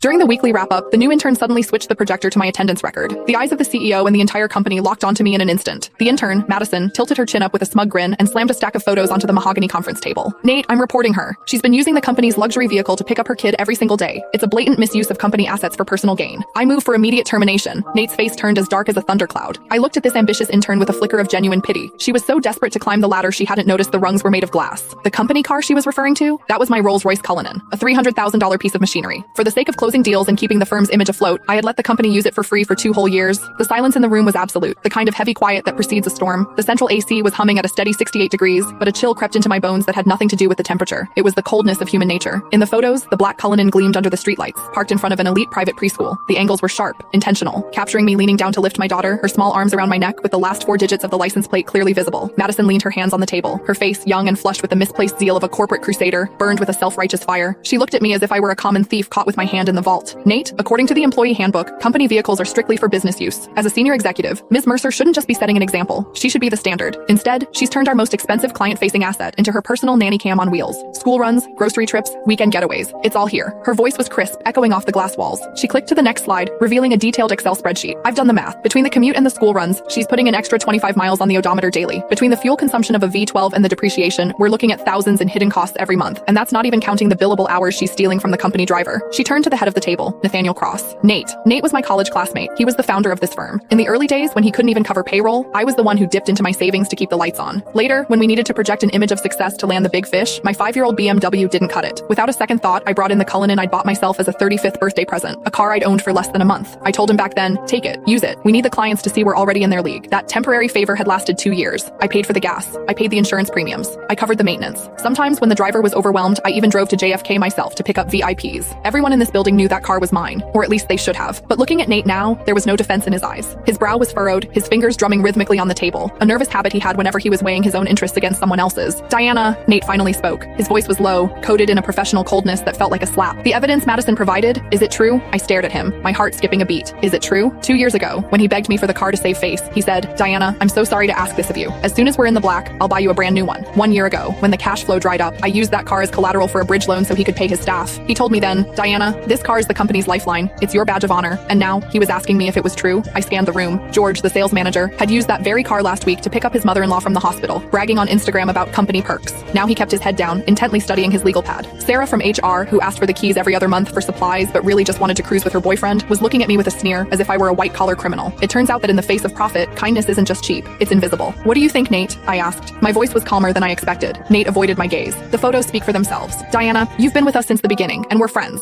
During the weekly wrap-up, the new intern suddenly switched the projector to my attendance record. The eyes of the CEO and the entire company locked onto me in an instant. The intern, Madison, tilted her chin up with a smug grin and slammed a stack of photos onto the mahogany conference table. Nate, I'm reporting her. She's been using the company's luxury vehicle to pick up her kid every single day. It's a blatant misuse of company assets for personal gain. I move for immediate termination. Nate's face turned as dark as a thundercloud. I looked at this ambitious intern with a flicker of genuine pity. She was so desperate to climb the ladder she hadn't noticed the rungs were made of glass. The company car she was referring to? That was my Rolls-Royce Cullinan, a $300,000 piece of machinery. For the sake of closing deals and keeping the firm's image afloat, I had let the company use it for free for 2 whole years. The silence in the room was absolute, the kind of heavy quiet that precedes a storm. The central AC was humming at a steady 68 degrees, but a chill crept into my bones that had nothing to do with the temperature. It was the coldness of human nature. In the photos, the black Cullinan gleamed under the streetlights, parked in front of an elite private preschool. The angles were sharp, intentional, capturing me leaning down to lift my daughter, her small arms around my neck with the last 4 digits of the license plate clearly visible. Madison leaned her hands on the table, her face, young and flushed with the misplaced zeal of a corporate crusader, burned with a self-righteous fire. She looked at me as if I were a common thief caught with my hand in the vault. Nate, according to the employee handbook, company vehicles are strictly for business use. As a senior executive, Ms. Mercer shouldn't just be setting an example. She should be the standard. Instead, she's turned our most expensive client-facing asset into her personal nanny cam on wheels. School runs, grocery trips, weekend getaways. It's all here. Her voice was crisp, echoing off the glass walls. She clicked to the next slide, revealing a detailed Excel spreadsheet. I've done the math. Between the commute and the school runs, she's putting an extra 25 miles on the odometer daily. Between the fuel consumption of a V12 and the depreciation, we're looking at thousands in hidden costs every month. And that's not even counting the billable hours she's stealing from the company driver. She turned to the head of the table, Nathaniel Cross. Nate was my college classmate. He was the founder of this firm. In the early days, when he couldn't even cover payroll, I was the one who dipped into my savings to keep the lights on. Later, when we needed to project an image of success to land the big fish, my 5-year-old BMW didn't cut it. Without a second thought, I brought in the Cullinan I'd bought myself as a 35th birthday present, a car I'd owned for less than a month. I told him back then, take it, use it. We need the clients to see we're already in their league. That temporary favor had lasted 2 years. I paid for the gas. I paid the insurance premiums. I covered the maintenance. Sometimes when the driver was overwhelmed, I even drove to JFK myself to pick up VIPs. Everyone in this building knew that car was mine, or at least they should have. But looking at Nate now, there was no defense in his eyes. His brow was furrowed, his fingers drumming rhythmically on the table, a nervous habit he had whenever he was weighing his own interests against someone else's. Diana, Nate finally spoke. His voice was low, coated in a professional coldness that felt like a slap. The evidence Madison provided, is it true? I stared at him, my heart skipping a beat. Is it true? 2 years ago, when he begged me for the car to save face, he said, Diana, I'm so sorry to ask this of you. As soon as we're in the black, I'll buy you a brand new one. 1 year ago, when the cash flow dried up, I used that car as collateral for a bridge loan so he could pay his staff. He told me then, Diana, this car is the company's lifeline. It's your badge of honor. And now, he was asking me if it was true. I scanned the room. George, the sales manager, had used that very car last week to pick up his mother-in-law from the hospital, bragging on Instagram about company perks. Now he kept his head down, intently studying his legal pad. Sarah from HR, who asked for the keys every other month for supplies but really just wanted to cruise with her boyfriend, was looking at me with a sneer as if I were a white-collar criminal. It turns out that in the face of profit, kindness isn't just cheap, it's invisible. What do you think, Nate? I asked. My voice was calmer than I expected. Nate avoided my gaze. The photos speak for themselves. Diana, you've been with us since the beginning, and we're friends.